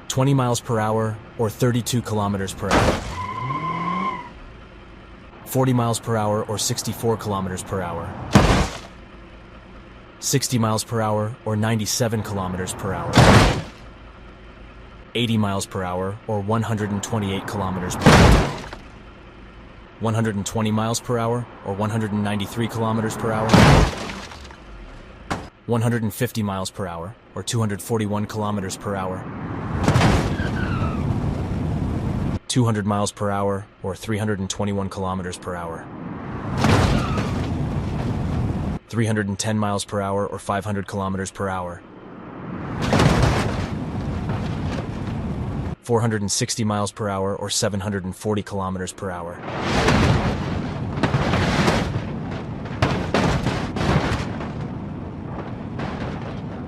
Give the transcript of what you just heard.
20 miles per hour or 32 kilometers per hour. 40 miles per hour or 64 kilometers per hour. 60 miles per hour or 97 kilometers per hour. 80 miles per hour or 128 kilometers per hour. 120 miles per hour or 193 kilometers per hour. 150 miles per hour or 241 kilometers per hour. 200 miles per hour or 321 kilometers per hour. 310 miles per hour or 500 kilometers per hour. 460 miles per hour or 740 kilometers per hour.